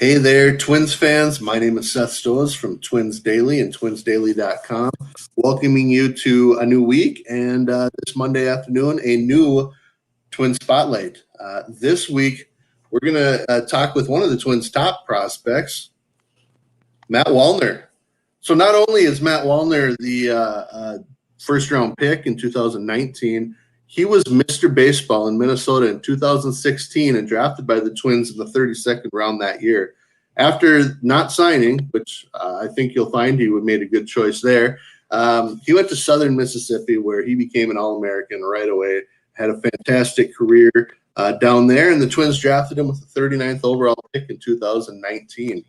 Hey there, Twins fans. My name is Seth Stoes from Twins Daily and twinsdaily.com, welcoming you to a new week and this Monday afternoon, a new Twin Spotlight. This week, we're going to talk with one of the Twins' top prospects, Matt Wallner. So not only is Matt Wallner the first-round pick in 2019, he was Mr. Baseball in Minnesota in 2016 and drafted by the Twins in the 32nd round that year. After not signing, which I think you'll find he made a good choice there, he went to Southern Mississippi where he became an All-American right away, had a fantastic career down there, and the Twins drafted him with the 39th overall pick in 2019.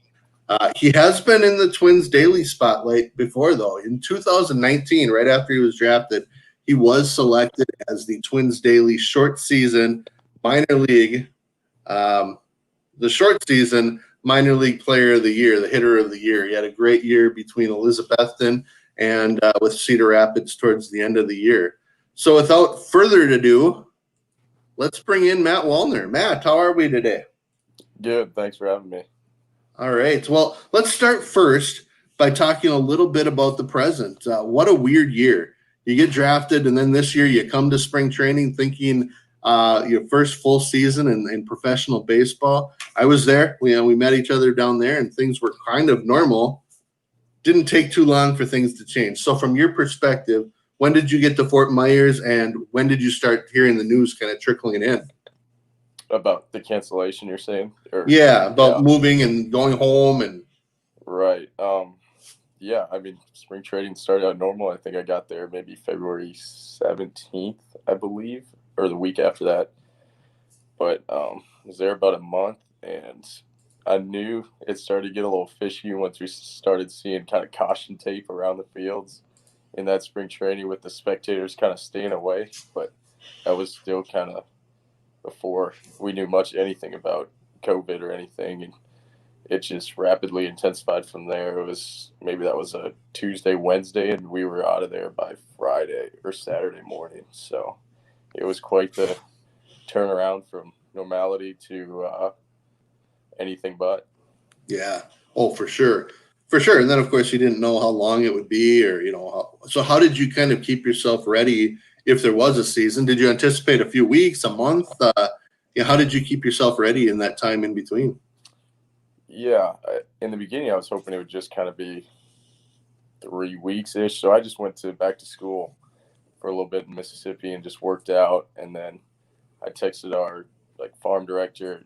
He has been in the Twins Daily spotlight before, though. In 2019, right after he was drafted, he was selected as the Twins Daily short season minor league, the short season minor league player of the year, the hitter of the year. He had a great year between Elizabethton and with Cedar Rapids towards the end of the year. So without further ado, let's bring in Matt Wallner. Matt, how are we today? Good. Thanks for having me. All right. Well, let's start first by talking a little bit about the present. What a weird year. You get drafted, and then this year you come to spring training thinking your first full season in professional baseball. I was there. We met each other down there, and things were kind of normal. Didn't take too long for things to change. So from your perspective, when did you get to Fort Myers, and when did you start hearing the news kind of trickling in? About the cancellation, you're saying? About moving and going home and right. Yeah, I mean, spring training started out normal. I think I got there maybe February 17th, I believe, or the week after that. But I was there about a month, and I knew it started to get a little fishy once we started seeing kind of caution tape around the fields in that spring training with the spectators kind of staying away. But that was still kind of before we knew anything about COVID or anything, and it just rapidly intensified from there. It was that was a Tuesday, Wednesday, and we were out of there by Friday or Saturday morning. So it was quite the turnaround from normality to anything but. Yeah. Oh, for sure. For sure. And then, of course, you didn't know how long it would be or, so how did you kind of keep yourself ready if there was a season? Did you anticipate a few weeks, a month? How did you keep yourself ready in that time in between? Yeah. In the beginning, I was hoping it would just kind of be 3 weeks-ish. So I just went back to school for a little bit in Mississippi and just worked out. And then I texted our farm director,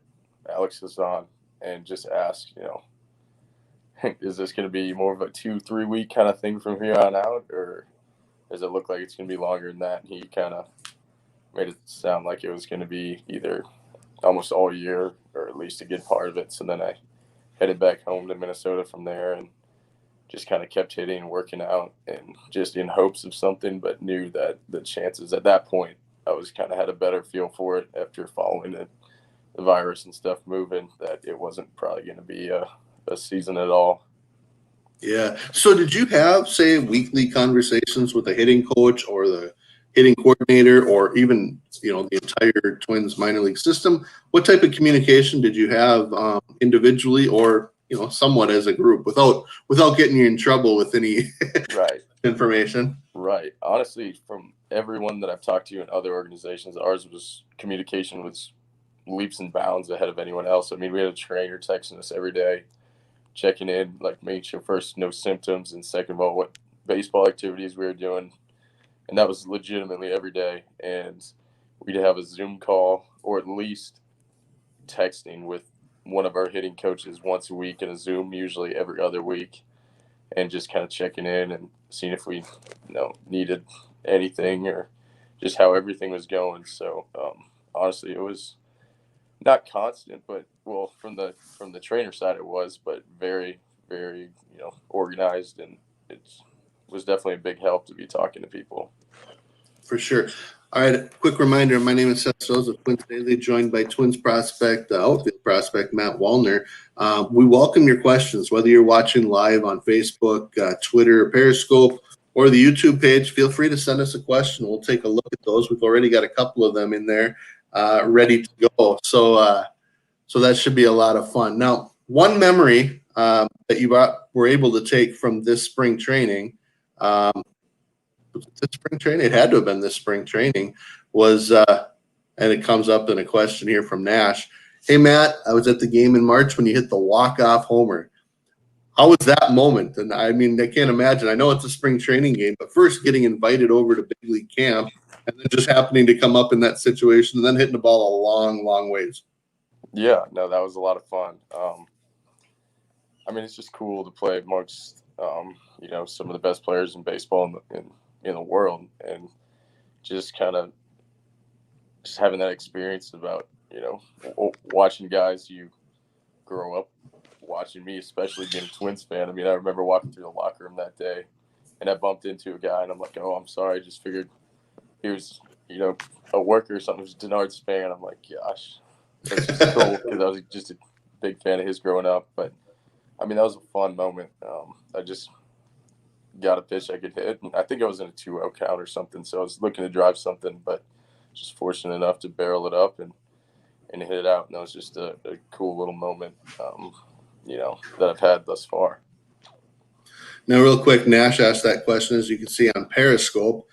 Alex Hassan, and just asked, is this going to be more of a 2-3 week kind of thing from here on out, or does it look like it's going to be longer than that? And he kind of made it sound like it was going to be either almost all year or at least a good part of it. So then I headed back home to Minnesota from there and just kind of kept hitting and working out and just in hopes of something, but knew that the chances at that point, I was kind of had a better feel for it after following the virus and stuff moving, that it wasn't probably going to be a season at all. Yeah. So did you have, say, weekly conversations with the hitting coach or the hitting coordinator or even, the entire Twins minor league system? What type of communication did you have individually or, somewhat as a group without getting you in trouble with any right information? Right. Honestly, from everyone that I've talked to in other organizations, communication was leaps and bounds ahead of anyone else. I mean, we had a trainer texting us every day, checking in, making sure first no symptoms, and second of all what baseball activities we were doing, and that was legitimately every day. And we'd have a Zoom call or at least texting with one of our hitting coaches once a week, and a Zoom usually every other week, and just kind of checking in and seeing if we needed anything or just how everything was going. So honestly, it was not constant, but from the trainer side it was, but very, very organized, and it was definitely a big help to be talking to people. For sure. All right, quick reminder, my name is Seth Stoes of Twins Daily, joined by Twins prospect, outfield prospect, Matt Wallner. We welcome your questions, whether you're watching live on Facebook, Twitter, Periscope, or the YouTube page. Feel free to send us a question. We'll take a look at those. We've already got a couple of them in there ready to go. So that should be a lot of fun. Now, one memory that you were able to take from this spring training, was it this spring training? It had to have been this spring training, was, and it comes up in a question here from Nash. Hey, Matt, I was at the game in March when you hit the walk-off homer. How was that moment? And I mean, I can't imagine. I know it's a spring training game, but first getting invited over to big league camp and then just happening to come up in that situation and then hitting the ball a long, long ways. Yeah, no, that was a lot of fun. I mean, it's just cool to play amongst, some of the best players in baseball in the world, and just kind of just having that experience about, watching guys you grow up watching, me, especially being a Twins fan. I mean, I remember walking through the locker room that day and I bumped into a guy and I'm like, oh, I'm sorry. I just figured he was, a worker or something. He was Denard's fan. I'm like, gosh, that's just cool because I was just a big fan of his growing up. But I mean, that was a fun moment. I just got a pitch I could hit, and I think I was in a 2-0 count or something. So I was looking to drive something, but just fortunate enough to barrel it up and hit it out. And that was just a cool little moment, that I've had thus far. Now, real quick, Nash asked that question, as you can see on Periscope.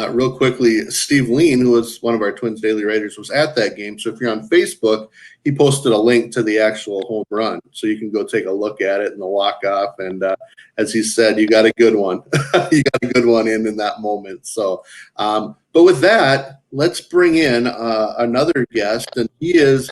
Real quickly, Steve Lean, who was one of our Twins Daily writers, was at that game. So if you're on Facebook, he posted a link to the actual home run. So you can go take a look at it in the walk-off. And as he said, you got a good one. You got a good one in that moment. So, but with that, let's bring in another guest. And he is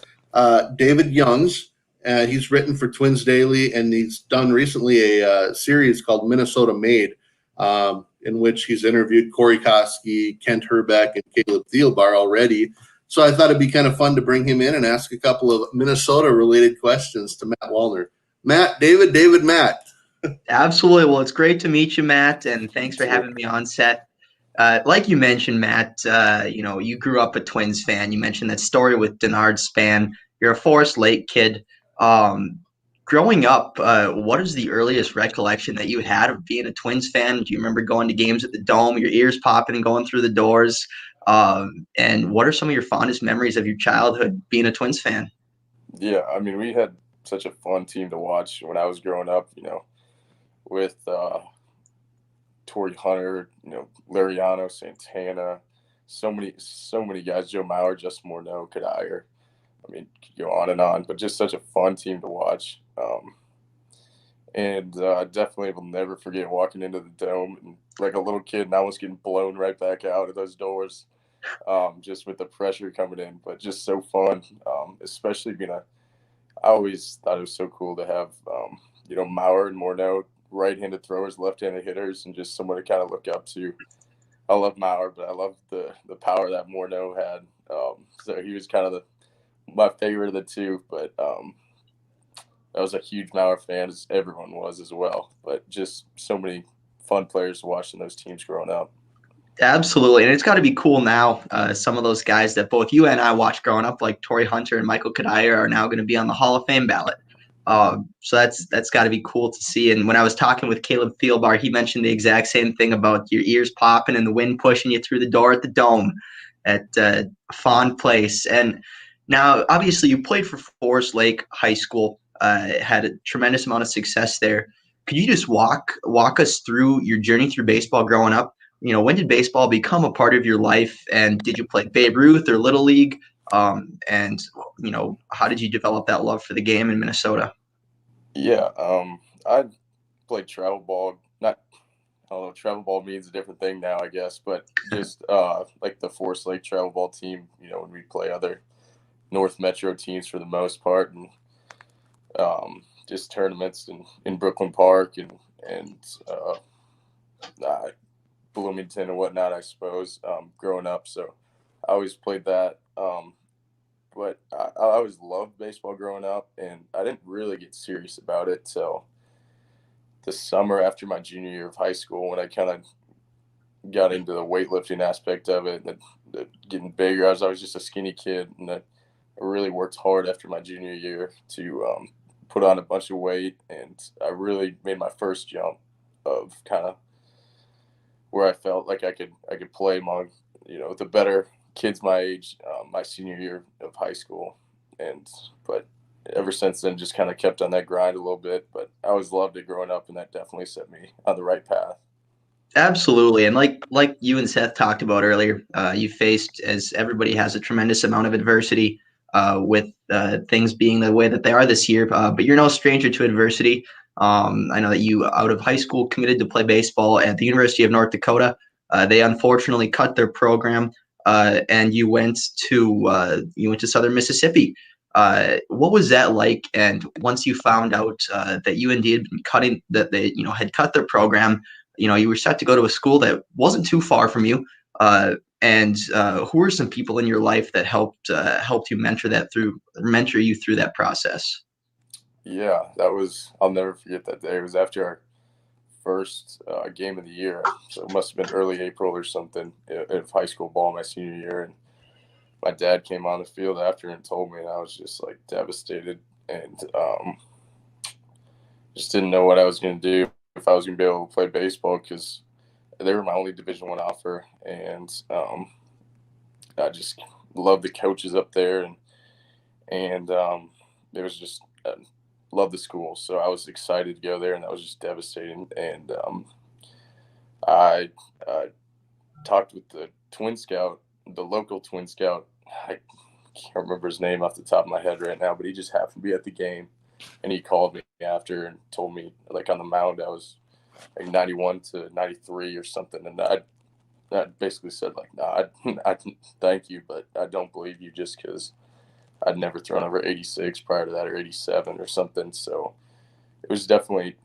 David Youngs. He's written for Twins Daily, and he's done recently a series called Minnesota Made, in which he's interviewed Corey Koski, Kent Herbeck, and Caleb Thielbar already. So I thought it'd be kind of fun to bring him in and ask a couple of Minnesota-related questions to Matt Wallner. Matt, David, Matt. Absolutely. Well, it's great to meet you, Matt, and thanks for having me on set. Like you mentioned, Matt, you grew up a Twins fan. You mentioned that story with Denard Span. You're a Forest Lake kid. Growing up, what is the earliest recollection that you had of being a Twins fan? Do you remember going to games at the Dome, your ears popping and going through the doors? And what are some of your fondest memories of your childhood being a Twins fan? Yeah, I mean, we had such a fun team to watch when I was growing up, with Torrey Hunter, Lariano, Santana, so many guys, Joe Mauer, Justin Morneau, Kadair. I mean, could go on and on, but just such a fun team to watch. And I definitely will never forget walking into the Dome and, like a little kid, and I was getting blown right back out of those doors, just with the pressure coming in. But just so fun, especially I always thought it was so cool to have, Mauer and Morneau, right-handed throwers, left-handed hitters, and just someone to kind of look up to. I love Mauer, but I love the power that Morneau had. So he was kind of my favorite of the two, but I was a huge Mauer fan, as everyone was as well. But just so many fun players watching those teams growing up. Absolutely, and it's got to be cool now. Some of those guys that both you and I watched growing up, like Torrey Hunter and Michael Kadair, are now going to be on the Hall of Fame ballot. So that's got to be cool to see. And when I was talking with Caleb Thielbar, he mentioned the exact same thing about your ears popping and the wind pushing you through the door at the Dome at a fond place. And now, obviously, you played for Forest Lake High School, had a tremendous amount of success there. Could you just walk us through your journey through baseball growing up? When did baseball become a part of your life, and did you play Babe Ruth or Little League? And how did you develop that love for the game in Minnesota? Yeah, I played travel ball. Not, I don't know, travel ball means a different thing now, I guess, but just like the Forest Lake travel ball team, when we play other North Metro teams for the most part, and just tournaments in Brooklyn Park and Bloomington and whatnot, I suppose, growing up. So I always played that. But I always loved baseball growing up, and I didn't really get serious about it till the summer after my junior year of high school, when I kind of got into the weightlifting aspect of it and the getting bigger. I was just a skinny kid, and I really worked hard after my junior year to put on a bunch of weight, and I really made my first jump of kind of where I felt like I could play among the better kids my age, my senior year of high school. But ever since then, just kind of kept on that grind a little bit. But I always loved it growing up, and that definitely set me on the right path. Absolutely. And like you and Seth talked about earlier, you faced, as everybody has, a tremendous amount of adversity with things being the way that they are this year. But you're no stranger to adversity. I know that you, out of high school, committed to play baseball at the University of North Dakota. They unfortunately cut their program, and you went to Southern Mississippi. What was that like? And once you found out that UND had been cutting, that they had cut their program, you were set to go to a school that wasn't too far from you. And who were some people in your life that helped you mentor you through that process? Yeah, I'll never forget that day. It was after our first game of the year. So it must have been early April or something of high school ball my senior year. And my dad came on the field after and told me, and I was just like devastated and just didn't know what I was going to do, if I was going to be able to play baseball, because they were my only Division I offer. And I just loved the coaches up there. And it was just loved the school. So I was excited to go there, and that was just devastating. And I talked with the Twin Scout, the local Twin Scout. I can't remember his name off the top of my head right now, but he just happened to be at the game, and he called me after and told me, like, on the mound, I was like 91 to 93 or something. And I basically said, like, no, I thank you, but I don't believe you, just because I'd never thrown over 86 prior to that, or 87 or something. So it was definitely,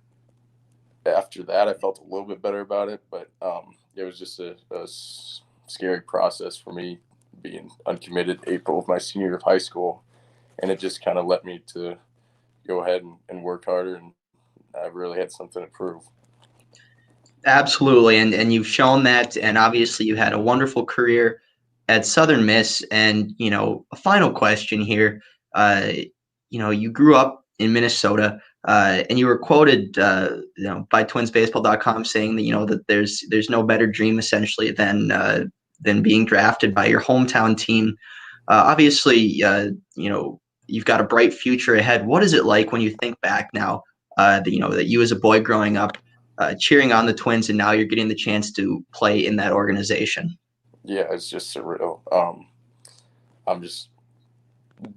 after that, I felt a little bit better about it, but it was just a scary process for me, being uncommitted April of my senior year of high school. And it just kind of led me to go ahead and work harder, and I really had something to prove. Absolutely. And you've shown that, and obviously you had a wonderful career at Southern Miss. And, a final question here. You grew up in Minnesota, and you were quoted, by twinsbaseball.com saying that, that there's no better dream essentially than being drafted by your hometown team. Obviously, you've got a bright future ahead. What is it like when you think back now, that you as a boy growing up, cheering on the Twins, and now you're getting the chance to play in that organization? Yeah, it's just surreal. I'm just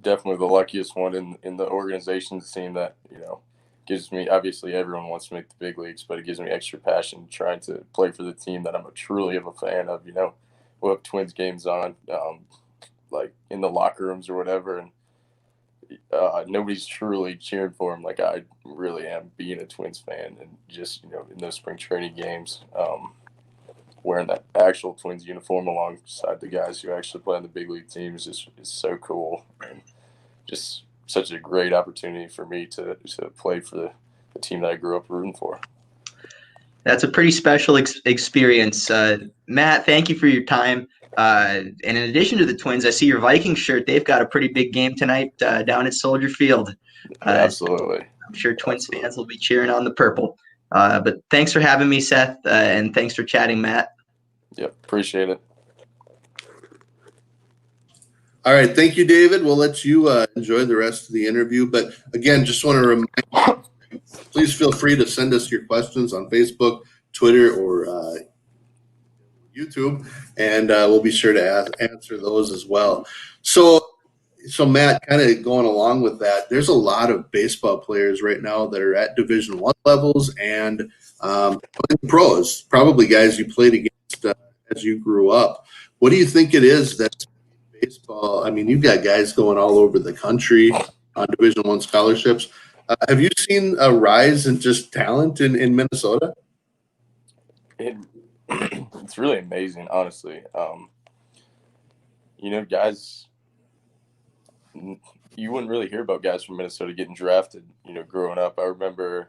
definitely the luckiest one in the organization, team that, gives me, obviously everyone wants to make the big leagues, but it gives me extra passion trying to play for the team that I'm truly of a fan of. We'll have Twins games on, like in the locker rooms or whatever, and nobody's truly cheering for him like I really am, being a Twins fan. And just, in those spring training games, wearing that actual Twins uniform alongside the guys who actually play on the big league teams is so cool, and just such a great opportunity for me to play for the team that I grew up rooting for. That's a pretty special experience. Matt, thank you for your time. And in addition to the Twins, I see your Vikings shirt. They've got a pretty big game tonight down at Soldier Field. Absolutely. I'm sure Twins fans will be cheering on the purple. But thanks for having me, Seth, and thanks for chatting, Matt. Yep, appreciate it. All right. Thank you, David. We'll let you enjoy the rest of the interview. But again, just want to remind you, please feel free to send us your questions on Facebook, Twitter, or YouTube, and we'll be sure to answer those as well. So Matt, kind of going along with that, there's a lot of baseball players right now that are at Division I levels and pros, probably guys you played against as you grew up. What do you think it is that baseball? I mean, you've got guys going all over the country on Division I scholarships. Have you seen a rise in just talent in Minnesota? It's really amazing, honestly. Guys, you wouldn't really hear about guys from Minnesota getting drafted, growing up. I remember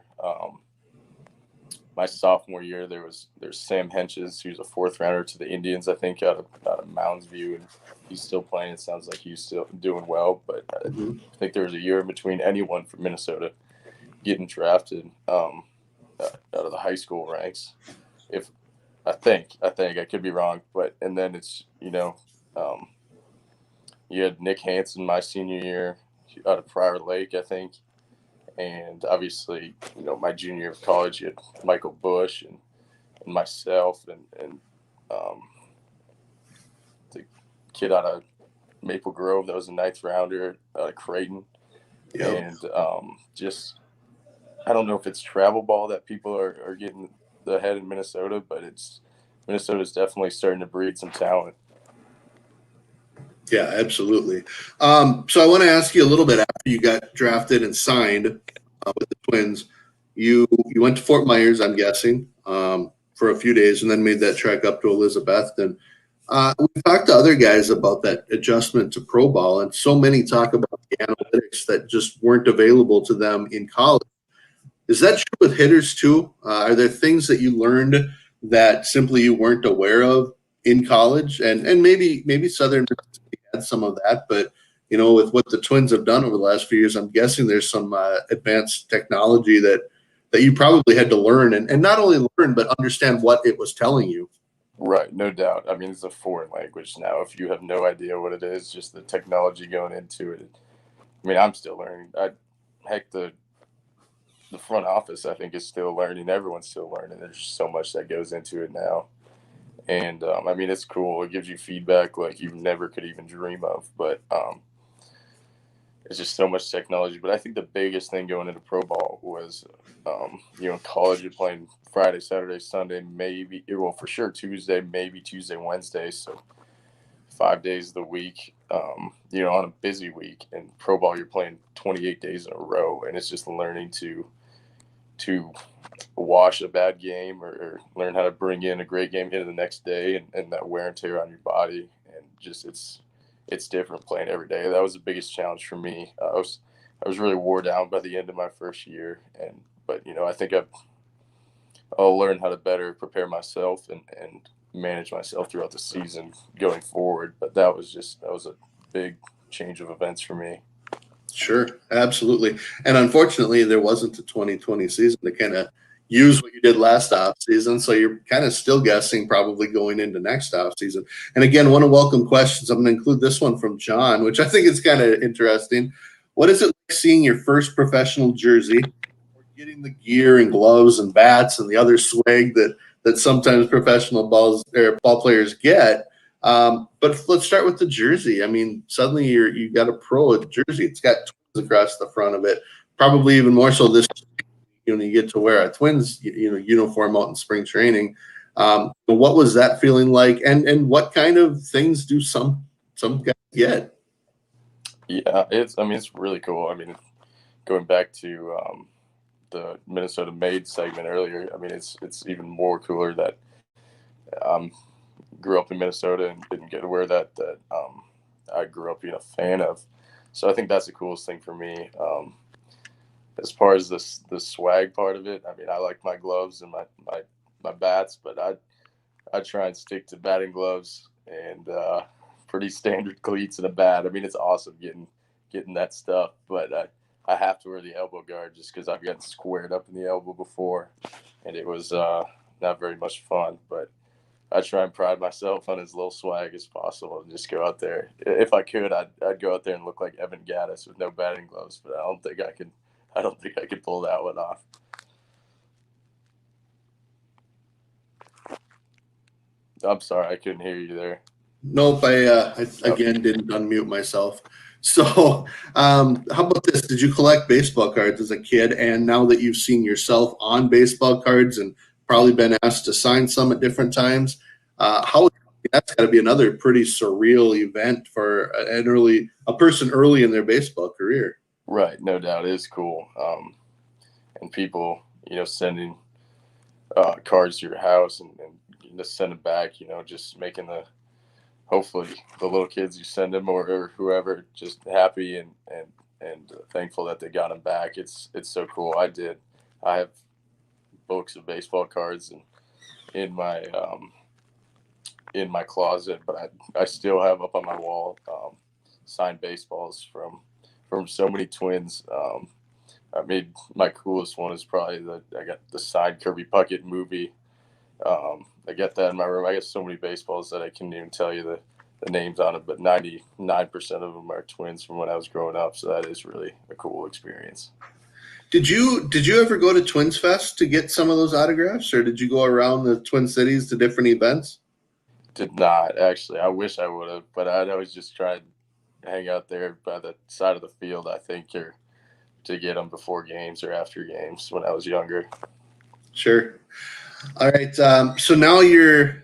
my sophomore year, there's Sam Henches, who's a fourth rounder to the Indians, I think, out of Mounds View, and he's still playing. It sounds like he's still doing well, but I think there was a year in between anyone from Minnesota getting drafted out of the high school ranks. I think I could be wrong, but then it's you had Nick Hansen my senior year. out of Prior Lake, I think. And obviously, my junior year of college, you had Michael Bush and myself and the kid out of Maple Grove that was a ninth rounder out of Creighton. Yep. And just, I don't know if it's travel ball that people are getting the head in Minnesota, but Minnesota's definitely starting to breed some talent. Yeah, absolutely. So I want to ask you a little bit after you got drafted and signed with the Twins. You went to Fort Myers, I'm guessing, for a few days, and then made that trek up to Elizabeth. And we've talked to other guys about that adjustment to pro ball, and so many talk about the analytics that just weren't available to them in college. Is that true with hitters too? Are there things that you learned that simply you weren't aware of in college? And maybe Southern had some of that, but with what the Twins have done over the last few years, I'm guessing there's some advanced technology that you probably had to learn and not only learn, but understand what it was telling you. Right, no doubt. I mean, it's a foreign language now. If you have no idea what it is, just the technology going into it. I mean, I'm still learning. The front office, I think, is still learning. Everyone's still learning. There's just so much that goes into it now. And, I mean, it's cool. It gives you feedback like you never could even dream of. But it's just so much technology. But I think the biggest thing going into pro ball was, in college, you're playing Friday, Saturday, Sunday, maybe, well, for sure Tuesday, maybe Tuesday, Wednesday. So 5 days of the week, on a busy week. And pro ball, you're playing 28 days in a row. And it's just learning to wash a bad game or learn how to bring in a great game into the next day and that wear and tear on your body. And just it's different playing every day. That was the biggest challenge for me. I was really wore down by the end of my first year. But I think I'll learn how to better prepare myself and manage myself throughout the season going forward. But that was a big change of events for me. Sure, absolutely. And unfortunately, there wasn't a 2020 season to kind of use what you did last off season. So you're kind of still guessing probably going into next off season. And again, I want to welcome questions. I'm going to include this one from John, which I think is kind of interesting. What is it like seeing your first professional jersey, or getting the gear and gloves and bats and the other swag that sometimes professional ball players get? But let's start with the jersey. I mean, suddenly you got a pro jersey. It's got Twins across the front of it. Probably even more so this, you get to wear a Twins, uniform out in spring training. But what was that feeling like? And what kind of things do some guys get? Yeah, it's really cool. I mean, going back to the Minnesota Made segment earlier, I mean, it's even more cooler that grew up in Minnesota and didn't get to wear that I grew up being a fan of. So I think that's the coolest thing for me. As far as the swag part of it, I mean, I like my gloves and my bats, but I try and stick to batting gloves and pretty standard cleats and a bat. I mean, it's awesome getting that stuff, but I have to wear the elbow guard just because I've gotten squared up in the elbow before, and it was not very much fun. But I try and pride myself on as little swag as possible and just go out there. If I could, I'd go out there and look like Evan Gattis with no batting gloves, but I don't think I could pull that one off. I'm sorry, I couldn't hear you there. Nope, I again didn't unmute myself. So, how about this? Did you collect baseball cards as a kid? And now that you've seen yourself on baseball cards and probably been asked to sign some at different times, that's got to be another pretty surreal event for a person early in their baseball career. Right, no doubt, it is cool. And people, sending cards to your house and just send them back. Just making hopefully the little kids you send them or whoever just happy and thankful that they got them back. It's so cool. I have books of baseball cards and in my closet, but I still have up on my wall signed baseballs from so many Twins. I mean, my coolest one is probably I got the signed Kirby Puckett movie. I got that in my room. I got so many baseballs that I can't even tell you the names on it, but 99% of them are twins from when I was growing up. So that is really a cool experience. Did you ever go to Twins Fest to get some of those autographs, or did you go around the Twin Cities to different events? Did not actually. I wish I would have, but I'd always just try to hang out there by the side of the field, I think, or to get them before games or after games when I was younger. Sure. All right. So now you're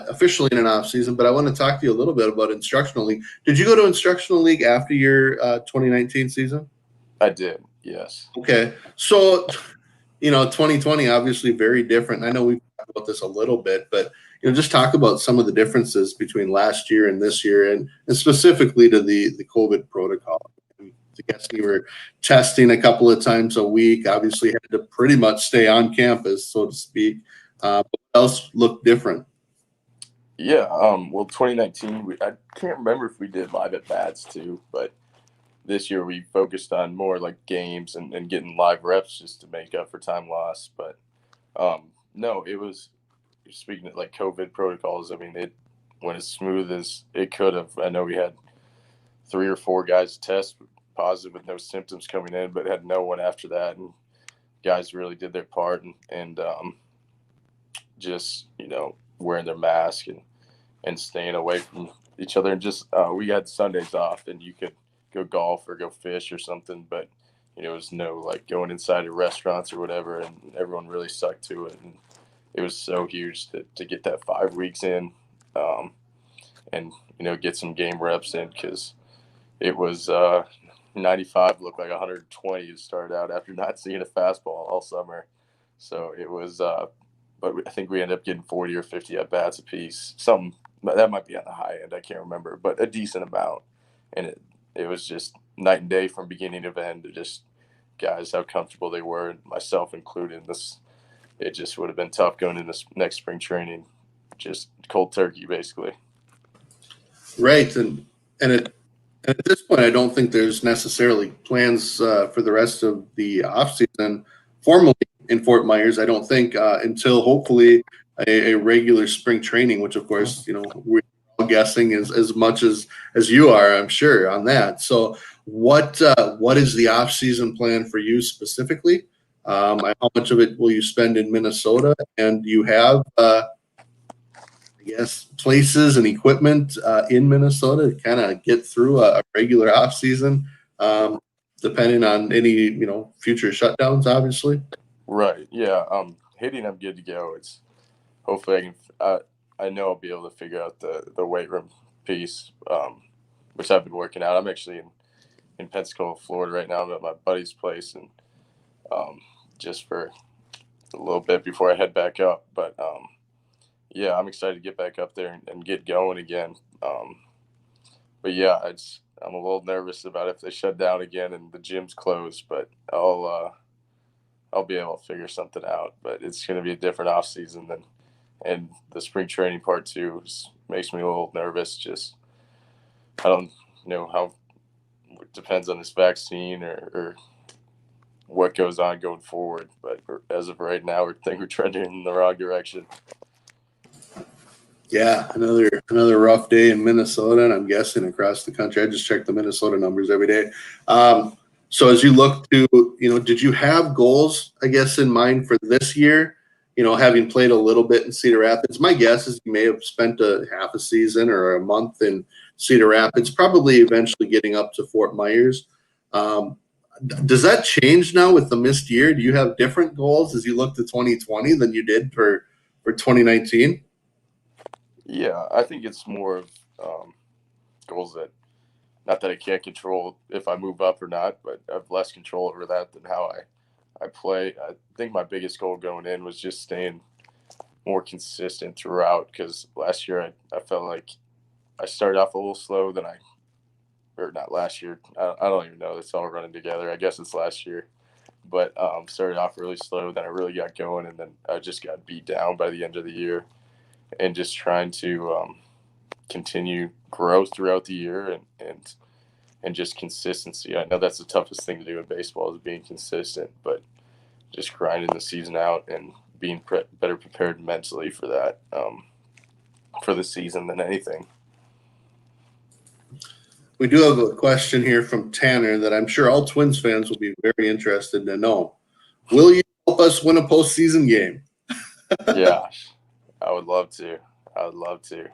officially in an off season, but I want to talk to you a little bit about Instructional League. Did you go to Instructional League after your 2019 season? I did, yes. Okay. So, 2020 obviously very different. I know we've talked about this a little bit, but just talk about some of the differences between last year and this year, and specifically to the COVID protocol. I guess you were testing a couple of times a week. Obviously, had to pretty much stay on campus, so to speak. What else looked different? Yeah. Well, 2019, I can't remember if we did live at bats too, but this year we focused on more like games and getting live reps just to make up for time lost. But no, it was, speaking of like COVID protocols, I mean, it went as smooth as it could have. I know we had 3 or 4 guys test positive with no symptoms coming in, but had no one after that. And guys really did their part and just, wearing their mask and staying away from each other. And just, we had Sundays off and you could go golf or go fish or something, but it was no like going inside of restaurants or whatever. And everyone really stuck to it. And it was so huge to get that 5 weeks in, and, get some game reps in, because it was 95 looked like 120 to start out after not seeing a fastball all summer. So it was, but I think we ended up getting 40 or 50 at bats apiece. Some that might be on the high end, I can't remember, but a decent amount. And it was just night and day from beginning to end. Just guys how comfortable they were, and myself included. It just would have been tough going into next spring training, just cold turkey basically. Right, and at this point, I don't think there's necessarily plans for the rest of the offseason formally in Fort Myers. I don't think until hopefully a regular spring training, which of course, we're all guessing as much as you are, I'm sure, on that. So what is the offseason plan for you specifically? How much of it will you spend in Minnesota? And do you have places and equipment in Minnesota to kind of get through a regular off season, depending on any future shutdowns, obviously. Right. Yeah. Hitting, I'm good to go. It's hopefully I know I'll be able to figure out the weight room piece, which I've been working out. I'm actually in Pensacola, Florida right now. I'm at my buddy's place, and just for a little bit before I head back up. But yeah, I'm excited to get back up there and get going again. But yeah, I'm a little nervous about if they shut down again and the gym's closed, but I'll be able to figure something out. But it's going to be a different off season and the spring training part too makes me a little nervous. Just I don't know how it depends on this vaccine or what goes on going forward. But as of right now, I think we're trending in the wrong direction. Yeah, another rough day in Minnesota, and I'm guessing across the country. I just check the Minnesota numbers every day. So as you look to, did you have goals, I guess, in mind for this year? Having played a little bit in Cedar Rapids, my guess is you may have spent a half a season or a month in Cedar Rapids, probably eventually getting up to Fort Myers. Does that change now with the missed year? Do you have different goals as you look to 2020 than you did for 2019? Yeah, I think it's more of goals that, not that I can't control if I move up or not, but I have less control over that than how I play. I think my biggest goal going in was just staying more consistent throughout, because last year I felt like I started off a little slow, or not last year. I don't even know. It's all running together. I guess it's last year. But started off really slow, then I really got going, and then I just got beat down by the end of the year. And just trying to continue growth throughout the year and just consistency. I know that's the toughest thing to do in baseball, is being consistent, but just grinding the season out and being better prepared mentally for that, for the season than anything. We do have a question here from Tanner that I'm sure all Twins fans will be very interested to know. Will you help us win a postseason game? Yeah, I would love to. I would love to.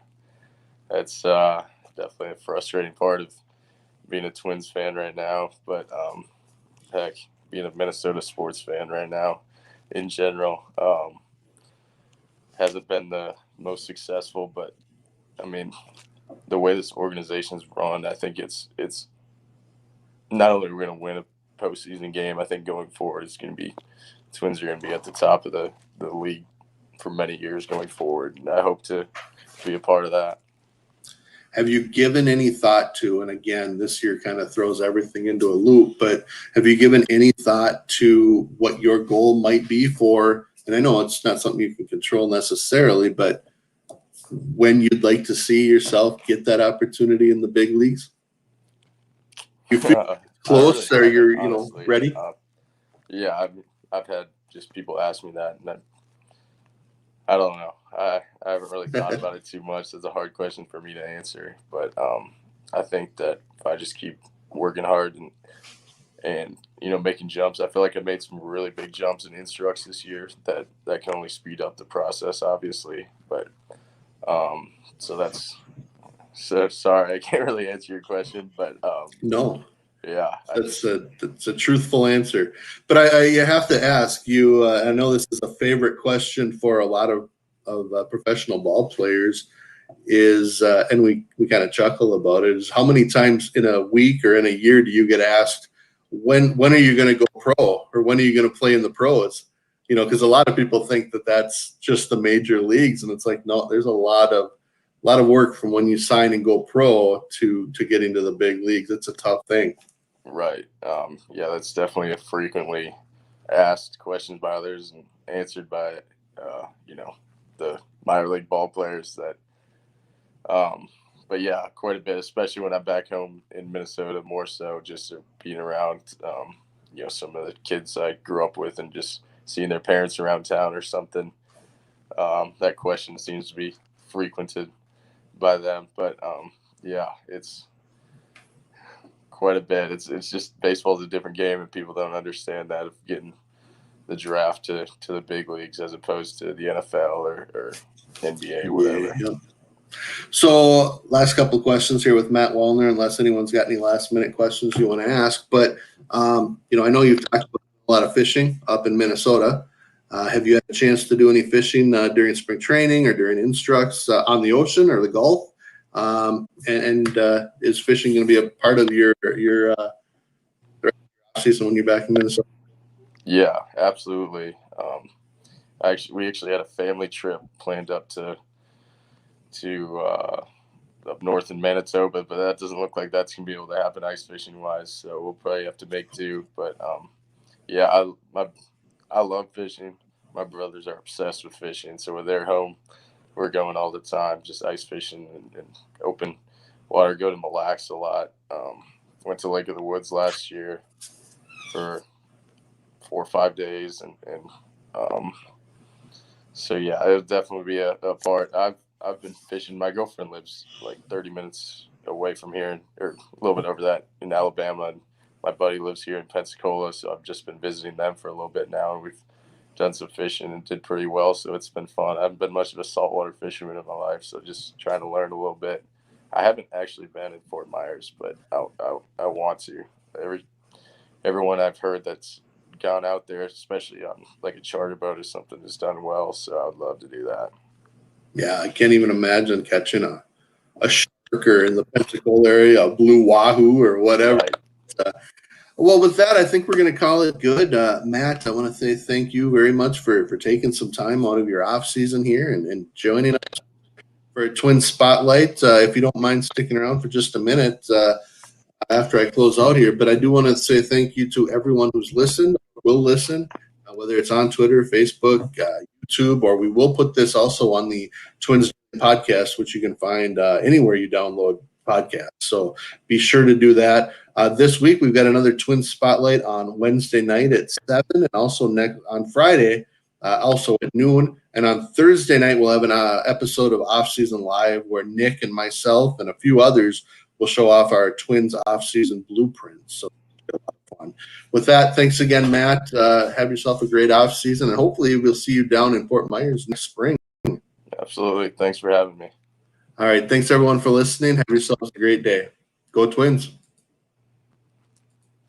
It's definitely a frustrating part of being a Twins fan right now, but heck, being a Minnesota sports fan right now in general hasn't been the most successful. But I mean, the way this organization's run, I think it's not only we're going to win a postseason game. I think going forward, it's going to be Twins are going to be at the top of the league for many years going forward, and I hope to be a part of that. Have you given any thought to, and again, this year kind of throws everything into a loop, but have you given any thought to what your goal might be for, and I know it's not something you can control necessarily, but when you'd like to see yourself get that opportunity in the big leagues? You feel close, or you're honestly, ready? Yeah, I've had just people ask me that, and I don't know. I haven't really thought about it too much. It's a hard question for me to answer, but I think that if I just keep working hard and making jumps, I feel like I made some really big jumps in instructs this year that can only speed up the process, obviously. But so sorry, I can't really answer your question, but No. yeah, That's a truthful answer. But I have to ask you, I know this is a favorite question for a lot of professional ball players, is, and we kind of chuckle about it, is how many times in a week or in a year do you get asked, when are you going to go pro, or when are you going to play in the pros? Because a lot of people think that that's just the major leagues, and it's like, no, there's a lot of work from when you sign and go pro to getting to the big leagues. It's a tough thing. Right. Yeah, that's definitely a frequently asked questions by others and answered by, the minor league ball players that, but yeah, quite a bit, especially when I'm back home in Minnesota, more so just being around, some of the kids I grew up with and just seeing their parents around town or something. That question seems to be frequented by them, but yeah, it's quite a bit. It's just baseball's a different game, and people don't understand that of getting the draft to the big leagues as opposed to the NFL or NBA, whatever. Yeah. So last couple of questions here with Matt Wallner, unless anyone's got any last minute questions you want to ask. But, I know you've talked about a lot of fishing up in Minnesota. Have you had a chance to do any fishing during spring training or during instructs on the ocean or the Gulf? Is fishing going to be a part of your season when you're back in Minnesota? Yeah, absolutely. We actually had a family trip planned up to up north in Manitoba, but that doesn't look like that's gonna be able to happen ice fishing wise. So we'll probably have to make do. But yeah, I love fishing. My brothers are obsessed with fishing, so when they're home, we're going all the time, just ice fishing and open water. Go to Mille Lacs a lot. Went to Lake of the Woods last year for 4 or 5 days, and so yeah, it'll definitely be a part. I've been fishing. My girlfriend lives like 30 minutes away from here, or a little bit over that in Alabama, and my buddy lives here in Pensacola, so I've just been visiting them for a little bit now, and we've done some fishing and did pretty well, so it's been fun. I haven't been much of a saltwater fisherman in my life, so just trying to learn a little bit. I haven't actually been in Fort Myers, but I want to. Everyone I've heard that's gone out there, especially on like a charter boat or something, has done well, so I'd love to do that. Yeah, I can't even imagine catching a shark or in the Pensacola area, a blue wahoo or whatever. Right. Well, with that, I think we're going to call it good. Matt, I want to say thank you very much for taking some time out of your off season here and joining us for a Twin Spotlight. If you don't mind sticking around for just a minute after I close out here, but I do want to say thank you to everyone who's listened, will listen, whether it's on Twitter, Facebook, YouTube, or we will put this also on the Twins podcast, which you can find anywhere you download podcasts. So be sure to do that. This week, we've got another Twins Spotlight on Wednesday night at 7, and also on Friday, also at noon. And on Thursday night, we'll have an episode of Offseason Live where Nick and myself and a few others we'll show off our Twins off-season blueprints. So a lot of fun. With that, thanks again, Matt. Have yourself a great off-season, and hopefully we'll see you down in Fort Myers next spring. Absolutely. Thanks for having me. All right. Thanks, everyone, for listening. Have yourselves a great day. Go Twins.